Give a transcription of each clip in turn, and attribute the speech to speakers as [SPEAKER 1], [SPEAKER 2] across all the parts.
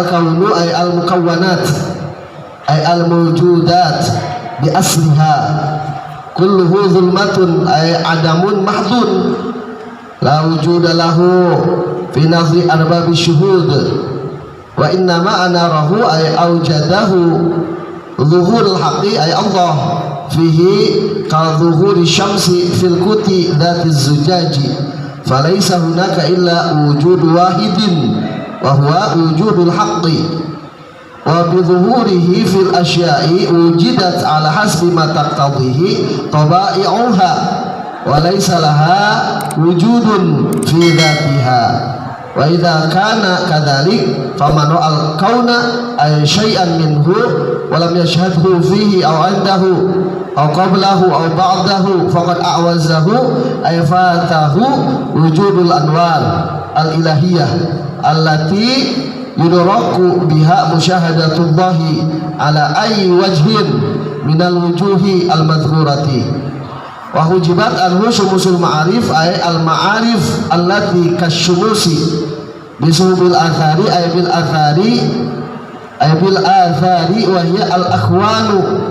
[SPEAKER 1] al-kaunu ay al-mukawwanat ay al-mawjudat bi asliha kulluhu zulmatun ay adamun mahdun la wujuda lahu fi nazri arbabi syuhud wa innama anarahu ay awjadahu zuhurul haqqi ay Allah fihi ka zuhuri syamsi fil kuti dhatiz zujaji falaysa hunaka illa wujud wahidin wa huwa wujudul haqqi wa bi zuhurihi fil asya'i wujidat ala hasbi ma taqtadihi taba'i'uha wa laysa laha wujudun fi dhatiha wa idza kana kadzalik faman al kauna ay syai'an minhu wa lam yashhadhu fihi aw indahu aw qablahu aw ba'dahu faqad a'wazahu ay fatahu wujudul anwar al ilahiyah allati yudraku biha musyahadatullahi ala ayyi wajhin minal wujuhi al madhkurati wa hujibat anhu syumusul ma'arif ay al ma'arif allati kasyumusi bisubil athari ay bil athari wa hiya al akhwanu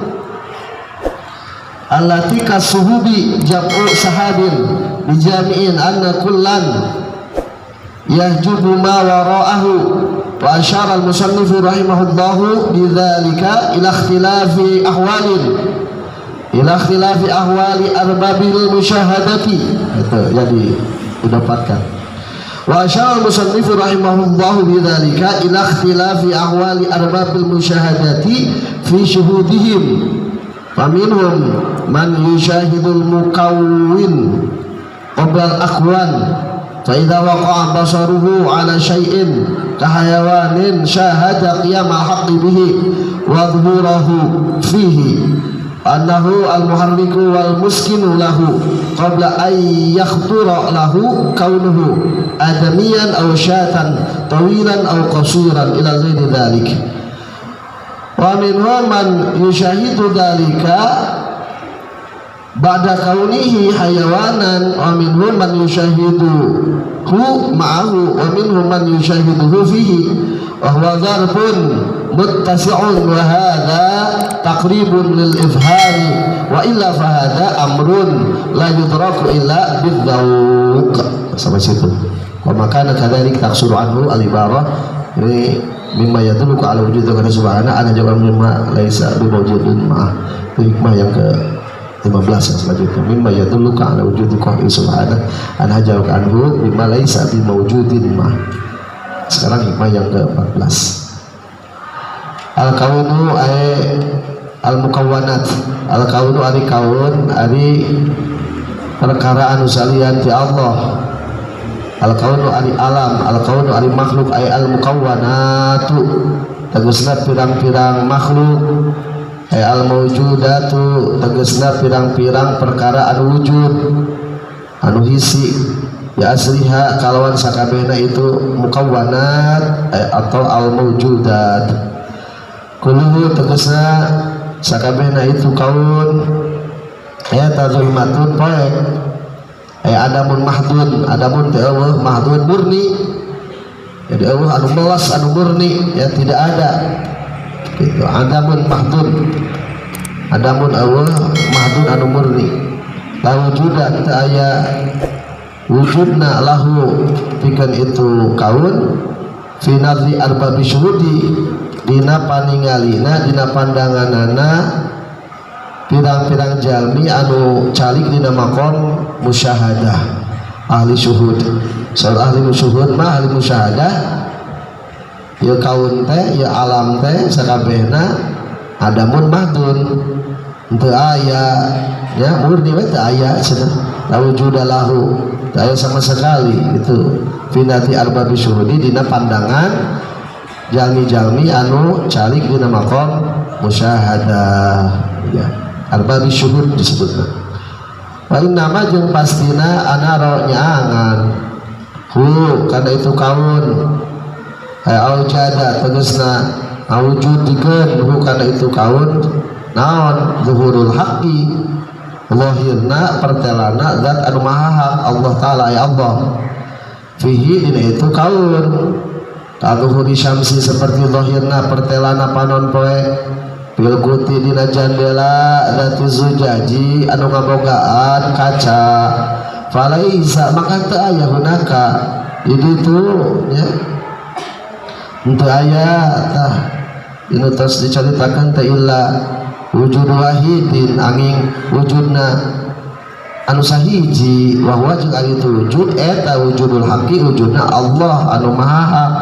[SPEAKER 1] allati kasuhubi jam'u sahabin bijami'in anna kullan yahjubu ma wara'ahu wa asyara al musannifu rahimahullahu bidzalika ila ikhtilafi ahwali arbabil musyahadati. Itu jadi didapatkan wa asyara al musannifu rahimahullahu bidzalika ila ikhtilafi ahwali arbabil musyahadati fi syuhudihim faminhum man yusyahidul mukawwin qabla al akhwan fa idza waqa'a basaruhu ala syai'in kahayawanin syahada qiyamal haqqi bihi wa dhuhurahu fihi annahu al-muharriku wal muskinu lahu qabla ay yakhtura lahu kaunuhu adamiyan aw syatan tawilan aw qasiran ila ghairi dhalik wa minhum man yushahidu dhalika ba'da kaunihi hayawanan wa minhum man yushahiduhu ma'ahu wa minhum man yushahiduhu fihi wa huwa dharfun muttasi'un wa hadha taqribun lil ifhari wa illa fa hadha amrun la yudraku illa bidzauq. Sampai situ. Wa makana kadzalik taksuru anhu al ibarah ini mimma yadulluka ala wujudi kana subhana ana jawab mimma laisa bi mawjudin ma hikmah yang ke 15 yang selanjutnya mimma yadulluka ala wujudi qahri subhana ana jawab anhu mimma laisa bi mawjudin ma. Sekarang hikmah yang ke 14 al kaunu ay al mukawwanat al kaunu ari kaun ari perkara anu salian ti Allah al kaunu ari alam al kaunu ari makhluk ay al mukawwanatu tegasna pirang-pirang makhluk ay al mawjudatu tegasna pirang-pirang perkara anu wujud anu hisi ya asliha kalawan sakabehna itu mukawwanat atau al mawjudat kulluhu tegasna sakabehna itu kaun ya tazulmatun poek adamun mahdun adamun teh eueuh mahdun murni jadi eueuh anu melas anu murni ya tidak ada gitu adamun mahdun adamun eueuh mahdun anu murni la wujudan teu aya wujudna lahu pikeun itu kaun fi nadri arbabi syuhudi dina paningalina dina pandanganana pirang-pirang jalmi anu calik dina maqam musyahadah ahli syuhud soal ahli syuhud mah ahli musyahadah ya kaun teh ya alam teh sakabehna adamun mahdun teu aya ya murni we teu aya cenah la wujuda lahu teu aya sama sekali itu finati arbabi syuhudi dina pandangan jalmi-jalmi anu calik dina maqam musyahadah ya arbabi syuhud disebutna wa innama jeung pastina anara nyaangan hu kana itu kaun aujada tegasna awujudikeun hu kana itu kaun naon zuhurul haqqi lahirna pertelana zat anu maha hak Allah taala ya Allah fihi dina itu kaun kaluhuri syamsi seperti zahirna pertelana panon poe pilkuti dina jandela dati zujaji anu ngabogaan kaca falaisa maka teu aya hunaka di ditu nya teu aya tah inu tos dicaritakeun teh illa wujud wahidin angin wujudna anu sahiji wa huwa jeung ari itu wujud eta wujudul haqi wujudna Allah anu maha hak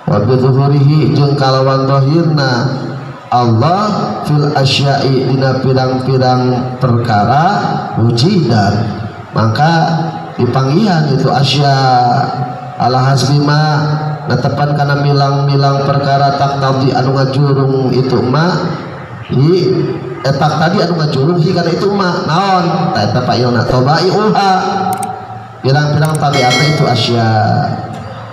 [SPEAKER 1] wa bi zuhurihi jeung kalawan zahirna Allah fil asya'i dina pirang-pirang perkara wujidan maka dipanggihan itu asya ala hasbima netepan kana milang-milang perkara taqtadi anu ngajurung itu ma hi etak tadi anu ngajurung hi kana itu ma naon eta payona tabai'uha pirang-pirang tabiatna itu asya.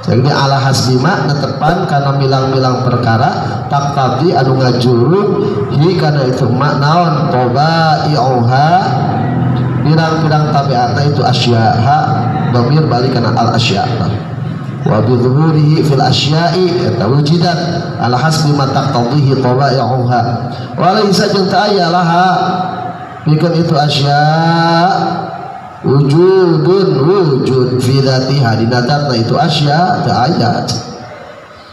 [SPEAKER 1] Jadi ala hasbima netepan kana milang-milang perkara taqtadi anu ngajurung hi kana itu ma naon tabai'uha pirang-pirang tabiatna itu asyaha dhamir balik kana al asya wa bi dhuhurihi fil asya'i wujidat ala hasbi ma taqtadihi tabai'uha wa laysa jeung teu aya laha pikeun itu asya wujudun wujud fi dzatiha dina dzatna itu asya teu aya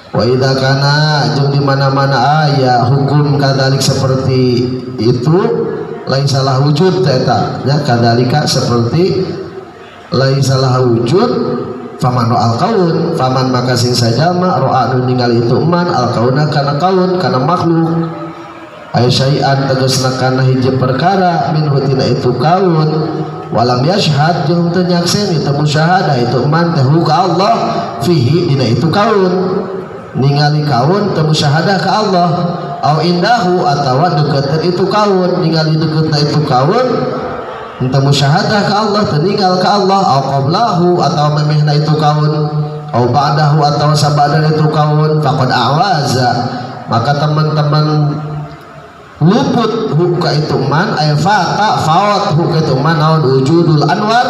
[SPEAKER 1] wa idza kana jeung di mana-mana aya hukum kadzalik seperti itu laisalah wujud eta ya kadzalika seperti laisalah wujud faman al kaun faman maka sing sajama ro'a nu ningali itu man al kauna kana kaun kana makhluk ay syai'an tegasna kana hiji perkara min hutina itu kaun walam yashhad jeung teu nyakseni teu musyahadah itu man teh ka Allah fihi dina itu kaun ningali kaun teu musyahadah ka Allah au indahu atawa deukeut itu kaun ningali deuketna itu kaun teu musyahadah ka Allah teu ninggal ka Allah au qablahu atawa memehna itu kaun au ba'dahu atawa sabada itu kaun faqad awaza maka teman-teman luput huka itu man ay fata fawat huka itu man naon wujudul anwar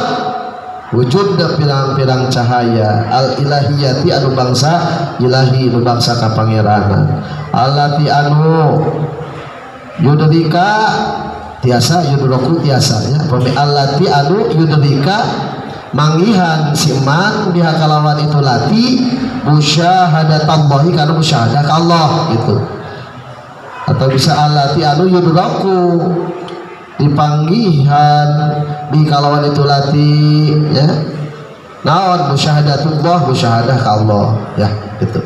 [SPEAKER 1] wujud da pirang-pirang cahaya al ilahiyati anu bangsa ilahi anu bangsa kapangeranan allati anu yudrika tiasa yudroku tiasanya pami allati anu yudrika manggihan siman biha kalawan itu lati musyahadatallahi kana musyahadah ka Allah gitu atau bisa allati anu yudraku dipanggihan di kalawan itu lati ya naon musyahadatullah musyahadah ka Allah ya gitu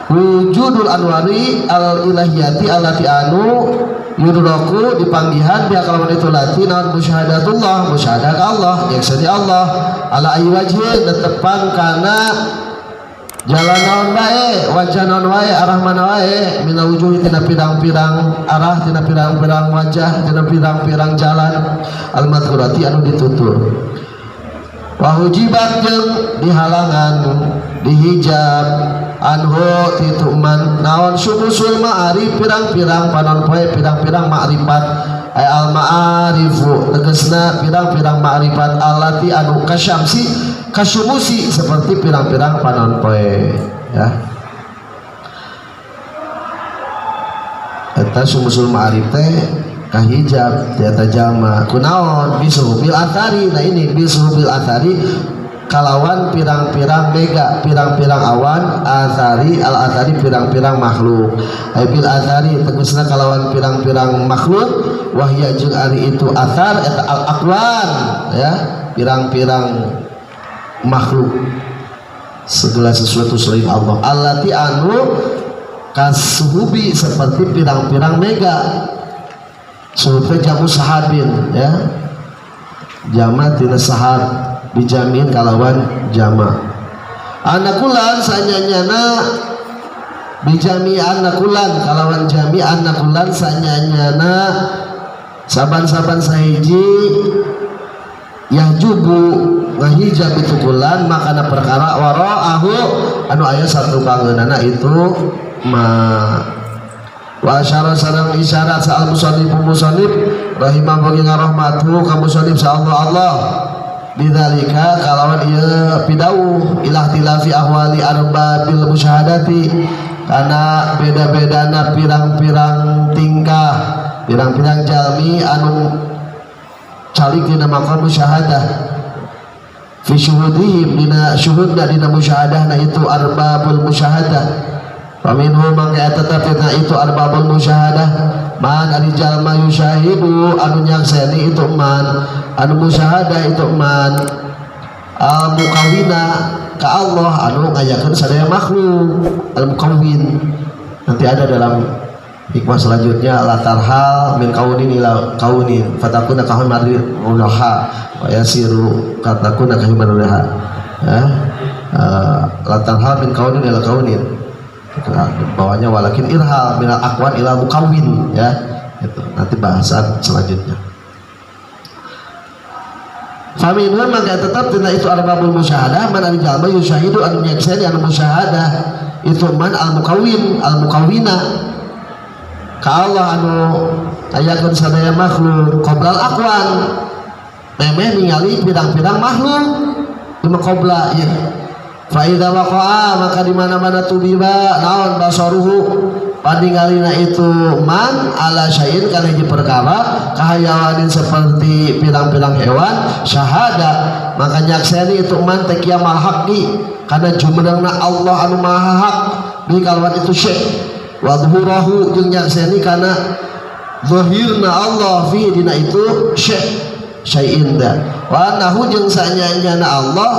[SPEAKER 1] wujudul anwari al ilahiyati allati anu yudraku dipanggihan di kalawan itu lati naon musyahadatullah musyahadah ka Allah yaksani Allah ala ayyi wajhin netepan kana jalan naon bae wajah naon wae arah mana wae mina wujuhi tina pirang-pirang arah tina pirang-pirang wajah tina pirang-pirang jalan al madhkurati anu ditutur wa hujibat jeung dihalangan dihijab anhu titu man naon sumusul ma'arif pirang-pirang panon poe pirang-pirang ma'rifat ay al ma'arifu tegasna pirang-pirang ma'rifat allati anu kasyamsi kasumusi seperti pirang-pirang panon poe ya eta sumusul ma'arif teh kahijab tiata jama kunaon bisubil athari nah ini bisubil athari kalawan pirang-pirang mega pirang-pirang awan athari al athari pirang-pirang makhluk bil athari tegasna kalawan pirang-pirang makhluk wahya jeung ari itu athar eta al aqwan ya pirang-pirang makhluk segala sesuatu selain Allah allati anu kasuhubi seperti pirang-pirang mega suhubnya jamu sahabin ya jama tina sahab dijamin kalawan jama anakulan sanyanyana bijami anakulan kalawan jami anakulan sanyanyana saban-saban sahiji yahjubu ngahijab itu kulan makana perkara wara'ahu anu aya satu kangeunana itu ma wa asyara sareng isyarat sa'al musannif rahimah bagi ngarahmatuhu ka musannif sa Allah bidzalika kalawan ieu pidauh ilah tilafi ahwali arbabil musyahadati kana beda-bedana pirang-pirang tingkah pirang-pirang jalmi anu calik dina maqam musyahadah fi syuhudihim dina syuhudna dina musyahadahna itu arbabul musyahadah paminhum mangka tetep dina itu arbabul musyahadah man ari jalma yusyahidu anu nyakseni itu man anu musyahadah itu man al mukawina ka Allah anu ngayakeun sadaya makhluk al mukawin nanti ada dalam hikmah selanjutnya la tarhal min kaunin ila kaunin fatakuna ka himari ulaha wa yasiru katakuna ka himari ulaha la tarhal min kaunin ila kaunin bawahnya walakin irhal minal aqwan ila mukawin ya itu nanti bahasan selanjutnya. Faminhum maka tetap tina itu arbabul musyahadah man ari jalma yusyahidu anu nyakseni anu musyahadah itu man al mukawin al mukawina ka Allah anu ayakeun sadaya makhluk qoblal aqwan memeh ningali pirang-pirang makhluk lima qobla ya fa idza waqa'a maka di mana-mana tubiba naon basaruhu paningalina itu man ala syai'in kana hiji perkara kahayawanin seperti pirang-pirang hewan syahada maka nyakseni itu man teh kiamal haqqi kana jumenengna Allah anu maha hak bi kalwan itu syai' wa dhuhurahu jeung nyakseni kana zahirna Allah fi dina itu syai'in da wa nahu jeung sanyanyana Allah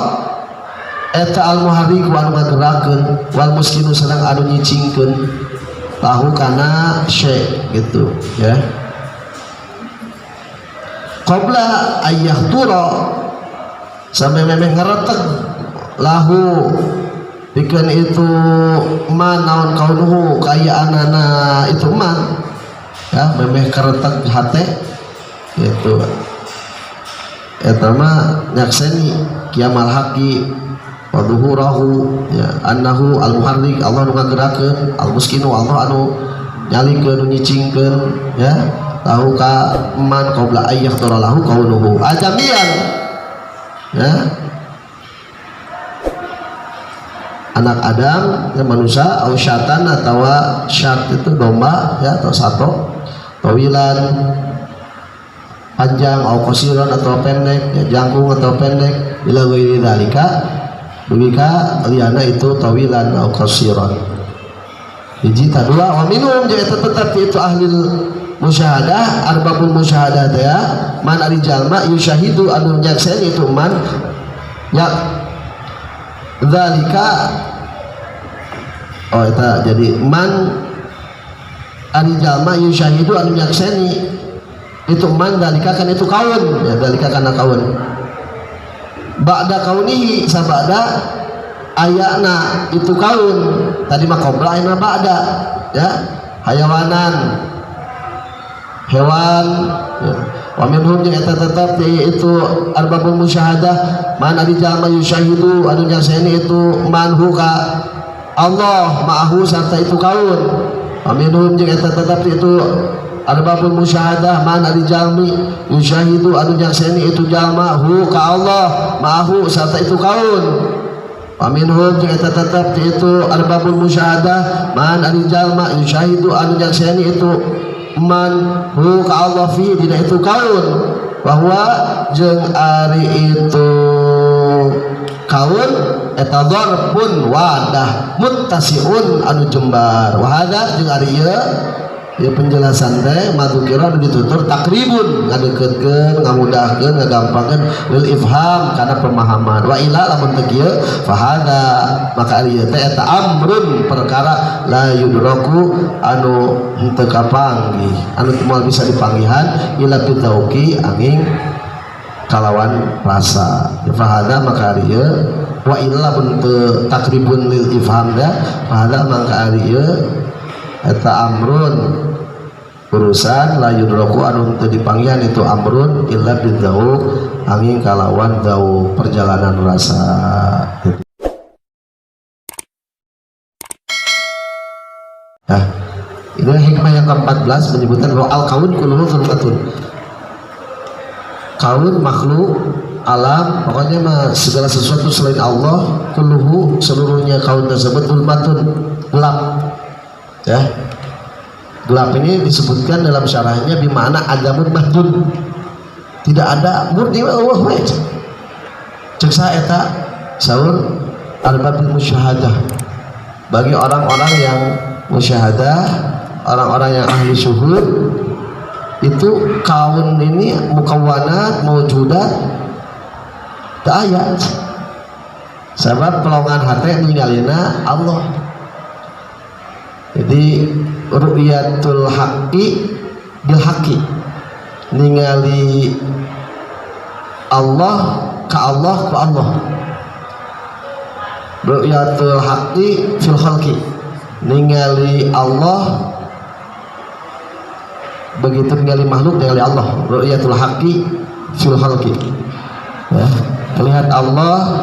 [SPEAKER 1] eta al muharrik wa anu ngagerakeun wal muskinu sareng anu nyicingkeun lahu kana syai' gitu ya qabla ayyahtura sampai memeh ngareteg lahu pikeun itu man naon kaunuhu kayaanana itu man ya memeh kareteg hate gitu eta mah nyakseni kiamal haqi wa dhuhurahu ya annahu al muharrik Allah nu ngagerakeun al muskinu Allah anu nyalikeun nu nyicingkeun ya lahu ka man qabla ayyahtura lahu kaunuhu ajamian ya anak Adam ya manusia au syatan atau syat itu domba ya atau sato tawilan panjang au qasiran atau pendek ya jangkung atau pendek ila ghairi dzalika dubika liana itu tawilan au qasiran hiji kadua wa minhum ja tetep itu ahli musyahadah arbabul musyahadah ya man ari jalma yusyahidu anu nyakseni itu man ya dzalika oh eta jadi man ari jalma yusyahidu anu nyakseni itu man dzalika kan itu kaun ya dzalika kana kaun ba'da kaunihi sabada ayana itu kaun tadi mah qabla ayeuna ba'da ya hayawanan hewan ya. Wa minhum yang tetap itu arbabul musyahadah man ari jalma yusyahidu anu nyakseni itu manhu ka Allah ma'ahu sarta itu kaun wa minhum yang tetap itu arbabul musyahadah man ari jalmi yusyahidu anu nyakseni itu jalma hu ka Allah ma'ahu sarta itu kaun wa minhum yang tetap itu arbabul musyahadah man ari jalma yusyahidu anu nyakseni itu man hu ka Allah fi dina itu kaun bahwa jeung ari itu kaun eta dzarfun wadah muttasiun anu jembar wa hadza jeung ari ieu ya penjelasan teh madukira ditutur takribun ngadeukeutkeun ngamudahkeun ngagampangkeun lil ifham kana pemahaman wa ila lamun teu kieu fa hadza maka ari teh eta amrun perkara la yudraku anu henteu kapanggih anu moal bisa dipanggihan ila bitauqi angin kalawan rasa fa hadza maka ari wa illa lamun teu takribun lil ifham da fa hadza maka ari eta amrun urusan la yudraku anu teu dipanggihan itu amrun illa bidzauq angin kalawan dzauq perjalanan rasa. Nah, ini hikmah yang ke-14 menyebutkan bahwa al kaun kulluhu zulmatun. Kaun makhluk alam, pokoknya mah segala sesuatu selain Allah, kulluhu seluruhnya kaun tersebut zulmatun, gelap. Ya. Gelap ini disebutkan dalam syarahnya bimana adamun mahdud. Tidak ada murni Allah we. Cek saeta saur al-babil musyahadah. Bagi orang-orang yang musyahadah, orang-orang yang ahli syuhud, itu kaun ini mukawwanat mawjudat tak ayat. Sebab pelongan hati ninggalina Allah. Jadi ru'yatul haqqi bil haqqi, ningali Allah ka Allah ku Allah. Ru'yatul haqqi fil khalqi, ningali Allah begitu ningali makhluk ningali Allah. Ru'yatul haqqi fil khalqi, ya, melihat Allah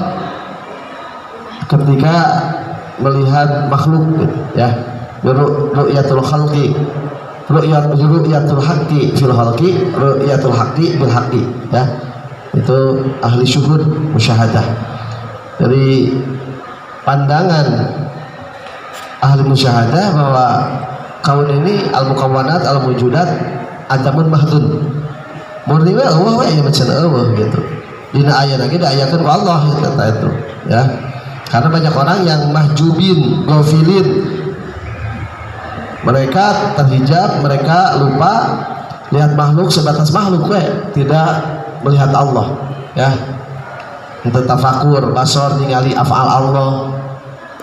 [SPEAKER 1] ketika melihat makhluk, ya. Ru'yatul khalqi, ru'yatul haqqi fil khalqi, ru'yatul haqqi bil haqqi, ya. Itu ahli syuhud musyahadah. Dari pandangan ahli musyahadah bahwa kaun ini al-mukawwanat al-mawjudat adamun mahdun. Murni we Allah we macam Allah gitu. Dina aya lagi diayakeun ku Allah itu, ya. Karena banyak orang yang mahjubin, ghafilin. Mereka terhijab, mereka lupa lihat makhluk sebatas makhluk we, tidak melihat Allah, ya. Ente tafakur, basor ningali af'al Allah,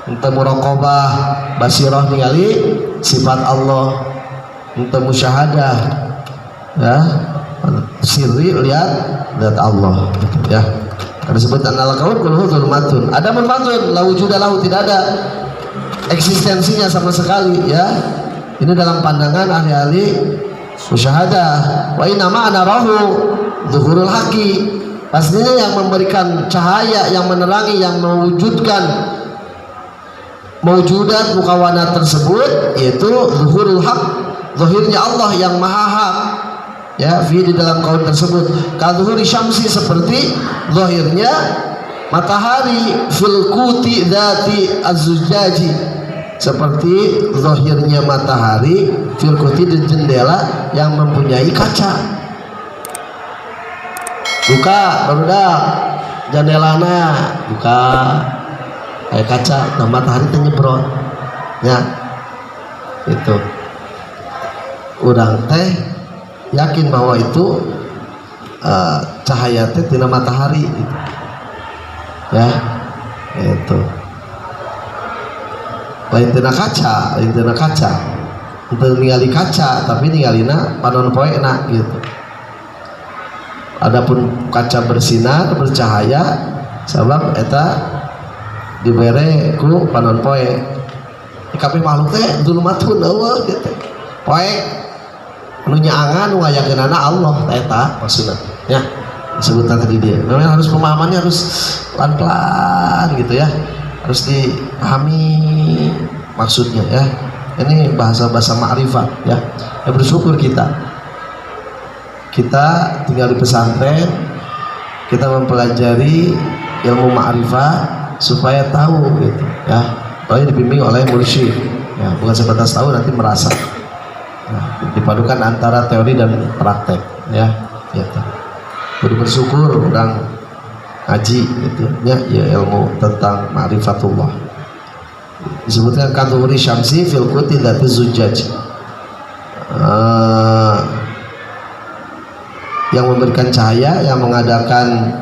[SPEAKER 1] ente muraqabah, basirah ningali sifat Allah, ente musyahadah, ya, sirri lihat Allah, ya. Karena disebut annal kaun kulluhu zulmatun. Ada manfaatun, la wujuda lahu, tidak ada eksistensinya sama sekali, ya. Ini dalam pandangan ahli-ahli musyahadah. Wa inna ma'ana rahu zuhurul haqqi. Pastinya yang memberikan cahaya, yang menerangi, yang mewujudkan mewujudat mukawwanat tersebut yaitu zuhurul haq, zahirnya Allah yang maha hak, ya, fi di dalam kaun tersebut. Ka zuhuri syamsi, seperti zahirnya matahari, fil kuti dzati az-zujaji, seperti zahirnya matahari fil kuti di jendela yang mempunyai kaca. Buka barudak jendelana, buka kayak kaca, nah matahari teh nyebrot, ya. Itu urang teh yakin bahwa itu cahaya teh tina matahari gitu. Ya, itu lain tina kaca, lain tina kaca. Untuk ningali kaca, tapi ningalina panon poena gitu. Adapun kaca bersinar, bercahaya, sabab eta dibere ku panon poe. Kabeh makhluk teh zulmatun eueuh gitu. Poe anu nyaangan nu ngayakeunana Allah eta maksudna, ya. Disebutkan tadi dia. Memang harus pemahamannya harus pelan-pelan gitu, ya. Harus dipahami maksudnya, ya. Ini bahasa-bahasa ma'rifat, ya. Ya, bersyukur kita tinggal di pesantren, kita mempelajari ilmu ma'rifat supaya tahu gitu, ya. Apalagi dibimbing oleh mursyid, ya, bukan sebatas tahu nanti merasa. Nah, dipadukan antara teori dan praktek, ya, gitu. Jadi bersyukur udang ngaji gitu, ya, ilmu tentang ma'rifatullah. Disebutkan kadhuri syamsi fil kuti dzati zujaj, yang memberikan cahaya, yang mengadakan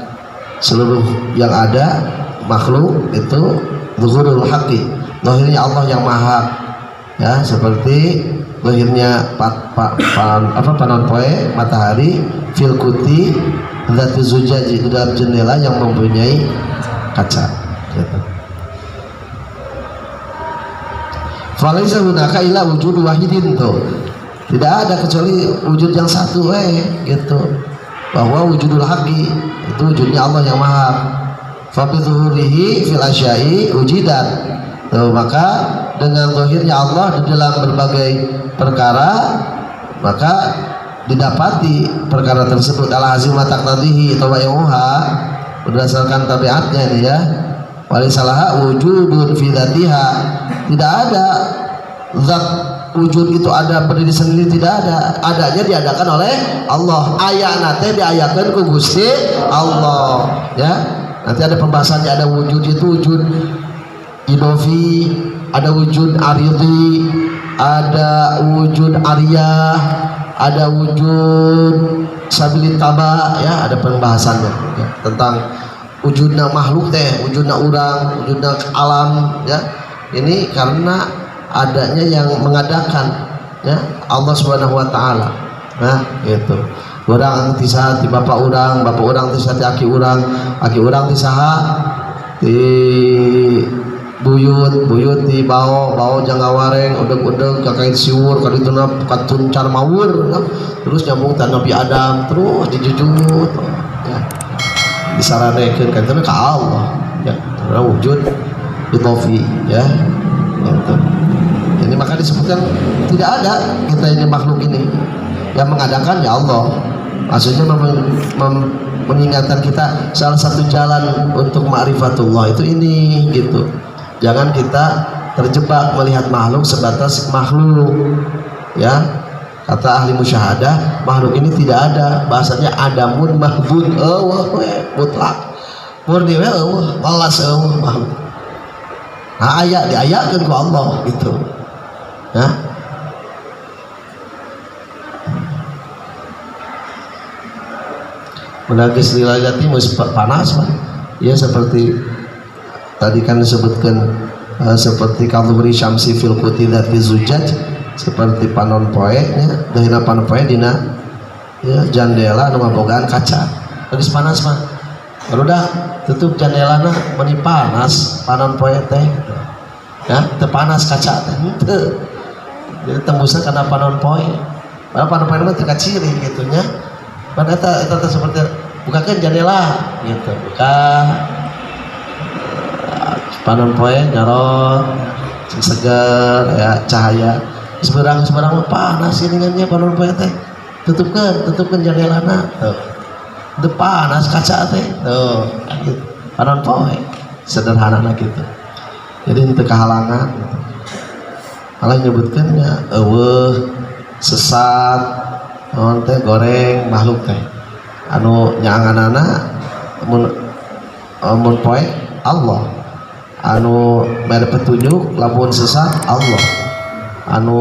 [SPEAKER 1] seluruh yang ada makhluk itu zuhurul haqqi, zahirnya Allah yang maha, ya, seperti zahirnya panon poe matahari fil kuti dzati zujaji, di dalam jendela yang mempunyai kaca gitu. Falaisa hunaka illa wujud wahidin, tuh. Tidak ada kecuali wujud yang satu, gitu. Bahwa wujudul haqqi itu wujudnya Allah yang maha. Fa bi zuhurihi fil asya'i wujidat. Tuh, maka dengan zahirnya Allah di dalam berbagai perkara, maka didapati perkara tersebut. Al-azim taqtadihi tawayyuha, berdasarkan tabiatnya ini ya. Walisalaha wujudun fi dzatiha, tidak ada zat wujud itu ada berdiri sendiri, tidak ada, adanya diadakan oleh Allah. Ayatna teh diayakeun ku Gusti Allah ya. Nanti ada pembahasannya, ada wujud itu wujud idofi, ada wujud aridi, ada wujud ariyah, ada wujud sabilitaba ya, ada pembahasannya ya, tentang wujudna makhluk teh, wujudna urang, wujudna alam ya. Ini karena adanya yang mengadakan ya Allah Subhanahu wa taala. Nah, gitu. Urang ti saha ti bapak urang ti saha ti aki urang ti saha ti buyut ti bao janggawareng udeg kakain siwur kadituna katuncar mawur ya. Terus nyambung ta Nabi Adam terus dijujut ya. Disaranekeun kan ka Allah ya, karena wujud idofi ya gitu. Ini maka disebutkan tidak ada kita ini makhluk ini, yang mengadakan ya Allah. Maksudnya mengingatkan kita salah satu jalan untuk ma'rifatullah itu ini gitu. Jangan kita terjebak melihat makhluk sebatas makhluk ya. Kata ahli musyahadah, makhluk ini tidak ada, bahasanya adamun mahbud mutlak murni walas makhluk. Nah, ayat diayatkan ke Allah gitu ya. Menagis lilayati panas Pak ya, seperti tadi kan disebutkan seperti kaluri syamsi fil qutidati zujaj, seperti panon poe nya dahina panon poe dina ya jandela nu ngabogaan kaca geus panas mah barudak tutup jandelana meni panas panon poe teh ya teu panas kaca teh teu, jadi tembusna kana panon poe padahal panon poe mah teu kaciri gitu nya. Pada eta seperti bukakeun jandela gitu, buka panon poe nyorot segar ya cahaya seberang panas ini kan ya panon poe teh tutupkan jandelana tuh teu panas kaca teh tuh gitu. Panon poe sederhana gitu, jadi teu kahalangan gitu. Allah nyebutkeun nya eueuh sesat non teh goreng makhluk teh anu nyaanganana mun poe Allah, anu mere petunjuk lamun sesat Allah, anu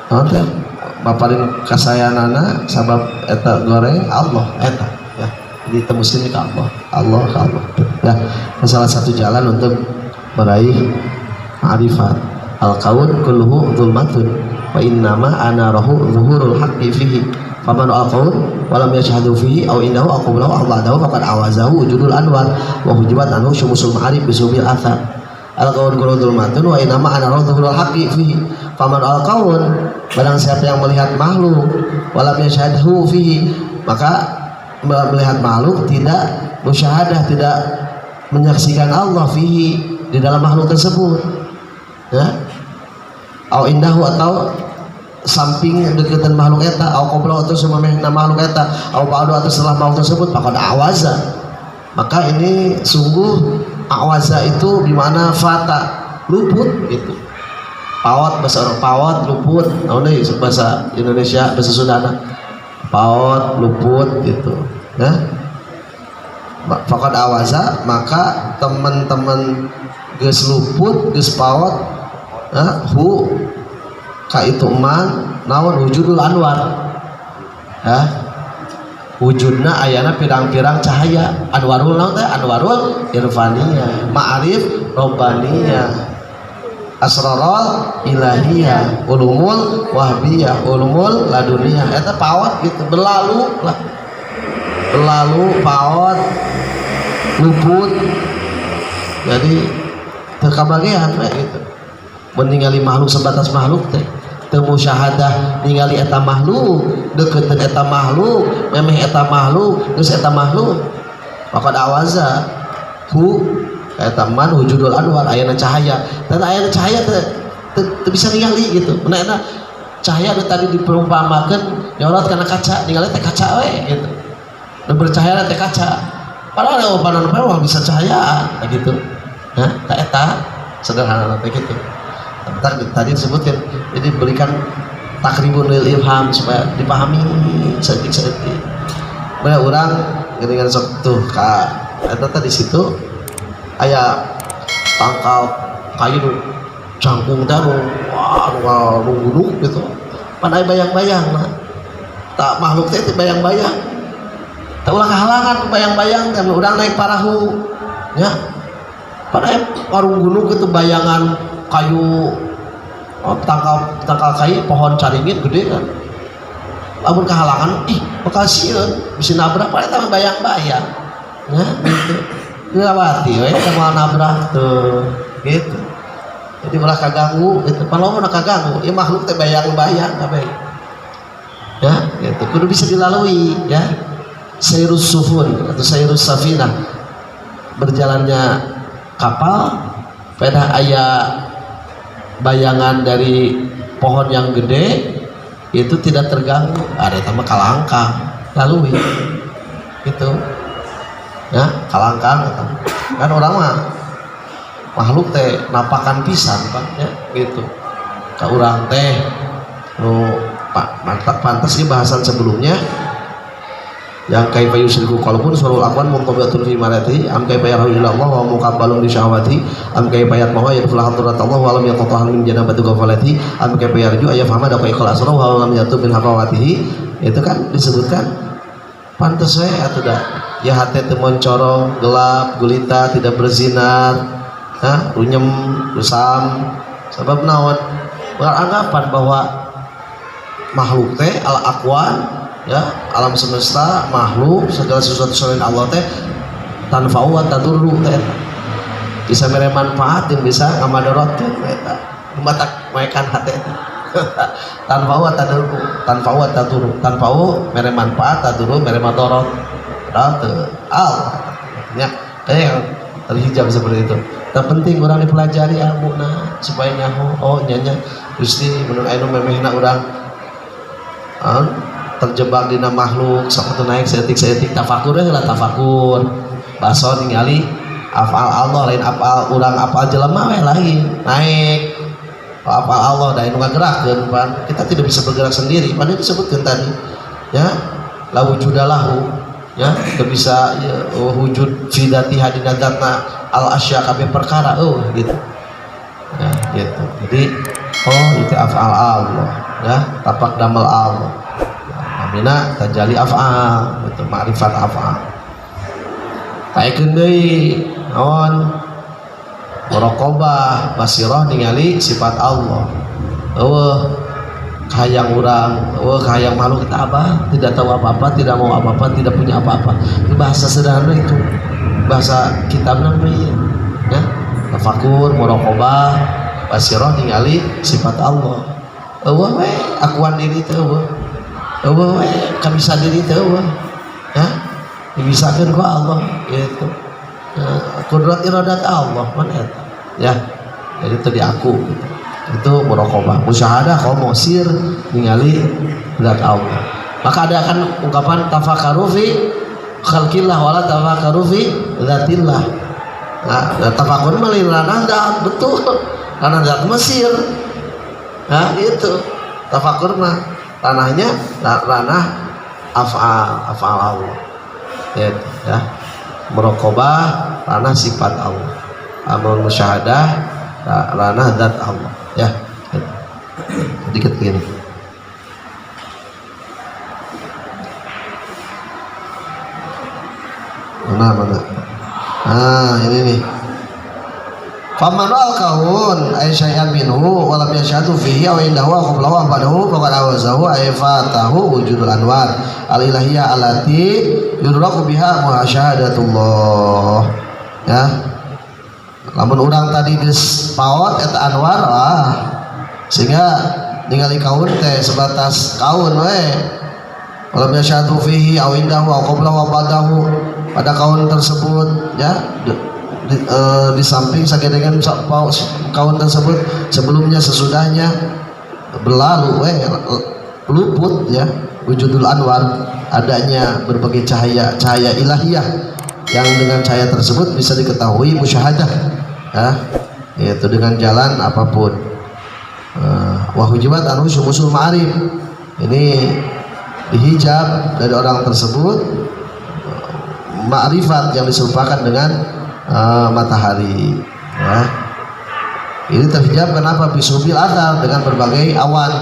[SPEAKER 1] non teh baparin kasayanana sabab eta goreng Allah eta ya, ditemusin ke Allah ya. Salah satu jalan untuk meraih ma'rifat al-kaun kulluhu dzulmatun wa innama ana rahu zuhurul haqqi fihi faman al-qaul wa lam yashhadu fihi aw innahu aqbalahu Allahu faqad awazahu wujudul anwar wa hujibat anhu syumusul ma'arif bisubil athar. Al-qaul kulluhu dzulmatun wa innama ana rahu zuhurul haqqi fihi faman al-qaul, barang siapa yang melihat makhluk wa lam yashhadu fihi, maka melihat makhluk tidak musyahadah, tidak menyaksikan Allah fihi di dalam makhluk tersebut ya. Au indahu atau samping deketan makhluk eta, au qabla atau sumamehna makhluk eta, au ba'du atau setelah makhluk tersebut, maka awaza. Maka ini sungguh awaza itu dimana fata luput gitu. Pawat bahasa orang pawat luput, naon deui bahasa Indonesia bahasa Sundana. Pawat luput gitu. Ya. Faqad awaza, maka teman-teman geus luput, geus pawat hu ka itu man naon wujudul anwar ya, wujudna ayana pirang-pirang cahaya anwarul naon teh anwarul irfaniyah ma'arif robbaniyah asrarul ilahiyah ulumul wahbiyah ulumul laduniyah eta pawat gitu berlalu pawat luput, jadi terkabagean gitu. Meninggali makhluk sebatas makhluk teh temu syahadah ningali eta makhluk dekeun eta makhluk memeh eta makhluk geus eta makhluk maka awaza hu eta man wujudul anwar ayana cahaya dan ayana cahaya teu bisa ningali gitu. Nah eta cahaya anu tadi diperumpamakeun nyorot kana kaca ningali teh kaca we gitu
[SPEAKER 2] dan bercahaya teh kaca padahal yang panon memang bisa cahaya gitu ya tak eta sederhana teh gitu tadi disebutkan jadi berikan takribun lil ilham supaya dipahami sedetik-sedetik banyak orang dengan sok tuh eta tadi situ aya tangkal kayu cangkung taruh wah nunggu gitu pada bayang-bayang nah tak makhluk teh bayang-bayang tak ulah kehalangan bayang-bayang dan urang naik parahu ya pada warung gunung itu bayangan kayu tangkal kayu pohon caringin gede kan lamun kehalangan bakal sieun bisa nabrak pada tambah bayang-bayang ya gitu ngawati we mau nabrak tuh gitu jadi malah kaganggu gitu kalau mau kaganggu makhluk teh bayang-bayang kabeh ya gitu kudu bisa dilalui ya sayrus sufun atau sayrus safinah berjalannya kapal pada aya bayangan dari pohon yang gede itu tidak terganggu ada tambah kalangkang lalui gitu ya kalangkang kan orang mah makhluk teh napakan pisan kan ya gitu ka urang teh nu mantap pantas di bahasan sebelumnya yang kaifa yusriku qalbun surul aqwan muntabiatun fi marati am kaifa yarahu ila Allah wa muqabbalun li syahwati am kaifa yatmahu yadkhulu hadrat Allah wa lam yaqtahan min janabati ghafalati am kaifa yarju ayafhama daqiqal asra wa lam yatub min hafawatihi itu kan disebutkan pantas we atuh da ya hate teu mencorong gelap gulita tidak berzinar runyem rusam sebab naon beranggapan bahwa makhluk teh al aqwan ya alam semesta makhluk segala sesuatu selain Allah teh tanfa'u wa tadurru teh bisa mere manfaat dan bisa ngamadorotkeun eta matak maekan hate tanfa'u wa tadurru tanfa'u mere manfaat tadurru mere madorot teu nya yang terhijab seperti itu terpenting orang dipelajari ilmuna supaya nyaho nyanya Gusti menurut anu memehna urang terjebak dina makhluk sok naik seetik tafakur lah tafakur baso ningali afal Allah lain afal urang afal jelema we lain naik afal Allah da anu ngagerakeun pan kita tidak bisa bergerak sendiri padahal disebutkan tadi ya la wujudalahu ya tidak bisa ya, wujud fi dzati hadina dzatna al asya kabeh perkara gitu ya gitu jadi itu afal Allah ya tapak damal Allah namina tajali af'al itu ma'rifat af'al taikeun deui naon muraqabah basirah ningali sifat Allah hayang urang hayang makhluk kita apa tidak tahu apa-apa tidak mau apa-apa tidak punya apa-apa itu bahasa sederhana itu bahasa kitab namanya ya tafakur muraqabah basirah ningali sifat Allah we akuan diri teh kan bisa diri tahu ya dibisakan ku Allah gitu kudrat iradat Allah mana ya jadi itu di aku gitu. Itu muraqabah musyahadah kalau mosir ningali zat Allah maka ada kan ungkapan tafakaru fi khalqillah wala tafakaru fi zatillah nah tafakur melirana zat betul karena zat Mesir nah itu tafakur mah ranahnya ranah af'al Allah ya muraqabah ranah sifat Allah amal musyahadah ranah zat Allah ya dikit gini mana ini nih faman al-kaun ay syai'an minhu wa lam yashhadu fihi aw indahu qablahu wa ba'dahu faqad awazahu ay fatahu wujudul anwar al-ilahiyah allati yudraku biha muasyahadatullah ya lamun urang tadi geus paot eta anwar sehingga ningali kaun teh sebatas kaun we wa lam yashhadu fihi aw indahu qablahu wa ba'dahu pada kaun tersebut ya di samping sagedengan kawan tersebut sebelumnya sesudahnya berlalu luput ya wujudul anwar, adanya berbagai cahaya ilahiyah yang dengan cahaya tersebut bisa diketahui musyahadah, ya, yaitu dengan jalan apapun. Wa hujibat anhu syumusul ma'arif, ini dihijab dari orang tersebut ma'rifat yang diserupakan dengan matahari, ya. Ini terhijab kenapa? Bisubil athar, dengan berbagai awan.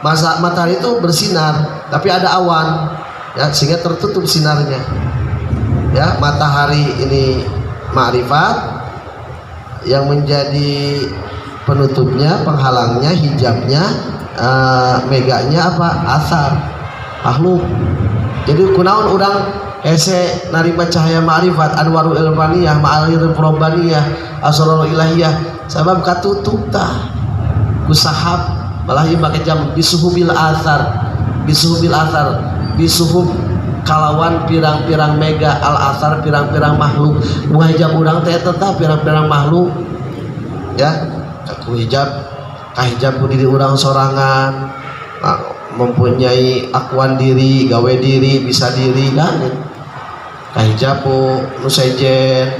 [SPEAKER 2] Matahari itu bersinar tapi ada awan, ya, sehingga tertutup sinarnya, ya. Matahari ini ma'rifat, yang menjadi penutupnya, penghalangnya, hijabnya, meganya apa? Athar, makhluk. Jadi kunaon orang ese narima cahaya ma'rifat, anwarul ilmaniyah, ma'arif robbaniyah, asrarul ilahiyah, sabab katutup tah kusahab malah ieu make jam bisuhubil athar, bisuhub kalawan pirang-pirang mega, al athar pirang-pirang makhluk. Nu hijab urang teh tetap pirang-pirang makhluk, ya. Ku hijab kahijab ku diri urang sorangan, mempunyai akuan diri, gawe diri, bisa diri kan. Kahijab ku nu sejen,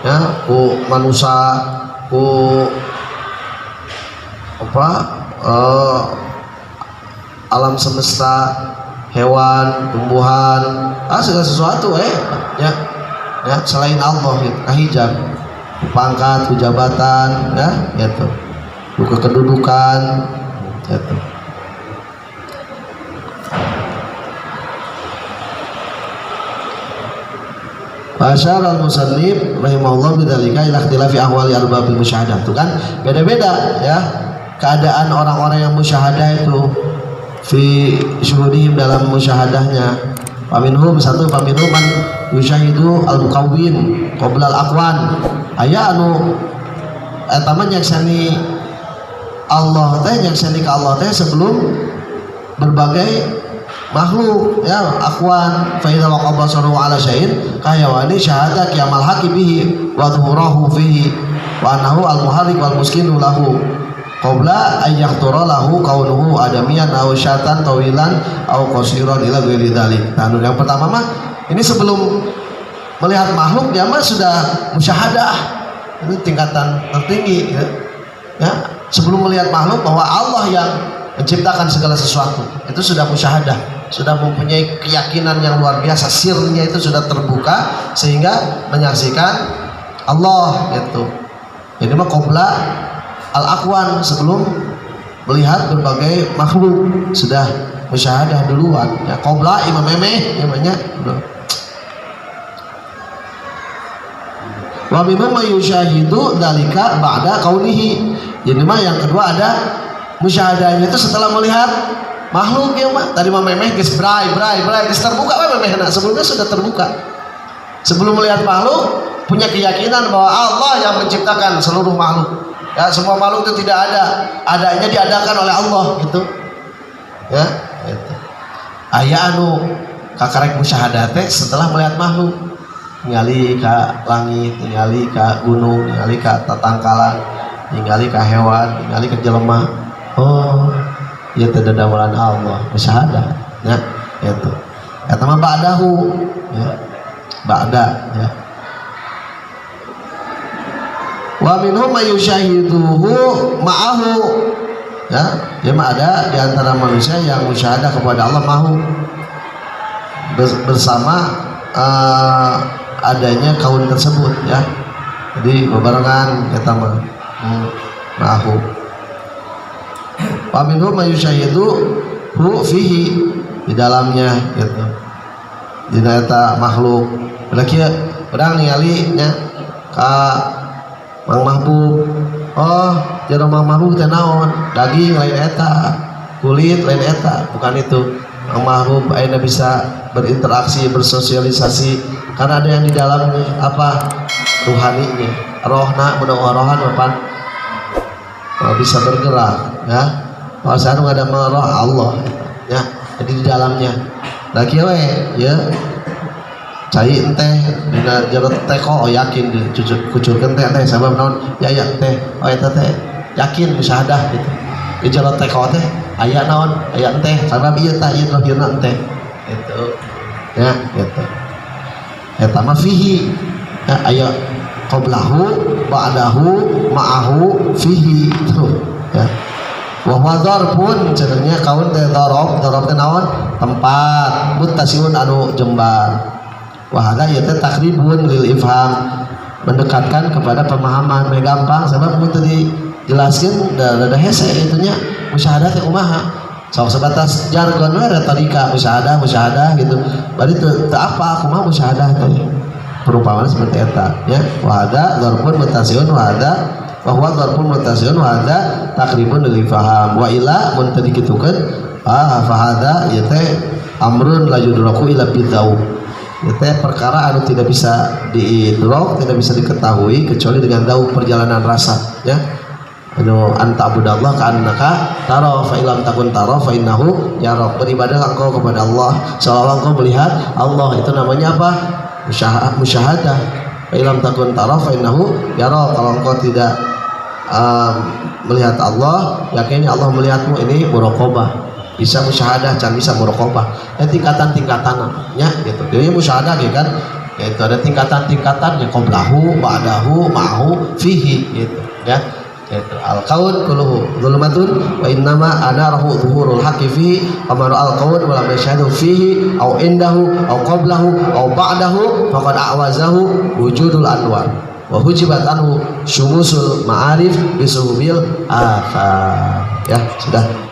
[SPEAKER 2] ya, ku manusia, ku apa, alam semesta, hewan, tumbuhan, segala sesuatu, ya, ya, selain Allah, gitu. Kahijab pangkat, jabatan, ya, gitu, kedudukan, gitu. Fasyara al-musannif rahimahullah bidzalika ila ikhtilafi ahwali arbabil musyahadah. Itu kan beda-beda, ya, keadaan orang-orang yang musyahadah itu fi syuhudihim, dalam musyahadahnya. Paminhum satu, paminhum man yusyahidu al-muqawwin qabla al-aqwan, aya anu eta mah nyaksani Allah teh, nyaksani ka Allah teh sebelum berbagai makhluk, ya, akwan. Fa idza waqaba saru ala syai'in kahayawani syahada qiyamal haqi bihi wa dhuhurahu fihi wa annahu al muharrik wal muskinu lahu qabla ay yaqtura lahu kaunuhu adamiyan aw syatan tawilan aw qasiran ila ghairi dzalik. Nah, yang pertama mah ini sebelum melihat makhluk dia mah sudah musyahadah, ini tingkatan tertinggi, ya, ya. Sebelum melihat makhluk bahwa Allah yang menciptakan segala sesuatu, itu sudah musyahadah, sudah mempunyai keyakinan yang luar biasa, sirnya itu sudah terbuka sehingga menyaksikan Allah, gitu. Ini mah qabla al-aqwan, sebelum melihat berbagai makhluk sudah musyahadah duluan, ya. Qabla imam memeh namanya. Wa mimma yusyahidu dzalika ba'da kaunihi. Jadi mah yang kedua ada musyahadahnya itu setelah melihat makhluk, ya mah. Tadi mah memeh geus brai geus terbuka we memehna, sebelumnya sudah terbuka. Sebelum melihat makhluk punya keyakinan bahwa Allah yang menciptakan seluruh makhluk. Ya, semua makhluk itu tidak ada, adanya diadakan oleh Allah, gitu. Ya, gitu. Aya anu kakarek musyahadah teh setelah melihat makhluk. Ningali ka langit, ningali ka gunung, ningali ka tatangkalan, ningali ka hewan, ningali ka jelema. Oh, ieu teh dadawalan Allah, musyahadah, ya, itu. Eta mah ba'dahu, ya. Ba'da, ya. Wa minhum mayusyahiduhu ma'ahu, ya. Ya mah ada di antara manusia yang musyahadah kepada Allah ma'ahu, bersama adanya kaun tersebut, ya. Jadi bebarengan eta mah ma'ahu. Wa minhum mayusyahiduhu fihi, di dalamnya, gitu. Dina eta makhluk. Udah kieu urang ningali nya ka Mang Mahbub. Oh, jeung Mang Mahbub teh naon? Daging lain eta, kulit lain eta, bukan itu. Mang Mahbub ayeuna bisa berinteraksi, bersosialisasi karena ada yang di dalamnya apa? Ruhaninya, rohna, mudah rohan papan bisa bergerak, ya. Kalau saya nggak ada roh Allah, ya. Jadi di dalamnya. Lagi we, ya. Cai teh dina jero teko, oh yakin kucurkeun teh sabab naon? Ya teh. Oh eta teh yakin musyahadah gitu. Di jero teko teh aya naon aya teh sabab ieu tah ieu lahirna teh gitu ya gitu eta mah fihi ya, aya qablahu ba'dahu ma'ahu fihi tuh ya wa huwa dzarfun cenanya kaun teh dzaraf teh naon tempat muttasiun anu jembar wa hada ieu teh takribun lil ifham mendekatkan kepada pemahaman me gampang sebab mun teu dijelaskeun da hese itunya musyahadah teh kumaha sok sebatas jargon we retorika musyahadah gitu bari teu apa kumaha musyahadah teh perumpamaan seperti eta ya wa hada dzarfun muttasiun wa hada wa huwa dzarfun muttasiun wa hada takribun lil ifham wa ila mun teu dikitukeun fa hada ieu teh amrun la yudraku ila bidau itu perkara anu tidak bisa diidrok, tidak bisa diketahui kecuali dengan tahu perjalanan rasa ya anu anta abudallah ka annaka tara fa ilam takun tara fa innahu yara beribadah engkau kepada Allah seolah engkau melihat Allah itu namanya apa musyahadah fa ilam takun tara fa innahu yara kalau engkau tidak melihat Allah yakinnya Allah melihatmu ini muraqabah bisa musyahadah can bisa muraqabah tingkatan-tingkatan ya gitu jadi musyahadah gitu kan itu ada tingkatan-tingkatan ya qablahu ba'dahu ma'ahu fihi gitu ya itu al qaul kulluhu dzulumatun wa innama anarahu zuhurul haqqi fihi wa al qaul wa lam yashhadu fihi au indahu au qablahu au ba'dahu faqad a'wazahu wujudul anwar wa hujibat anhu syumusul ma'arif bisubil afar ya sudah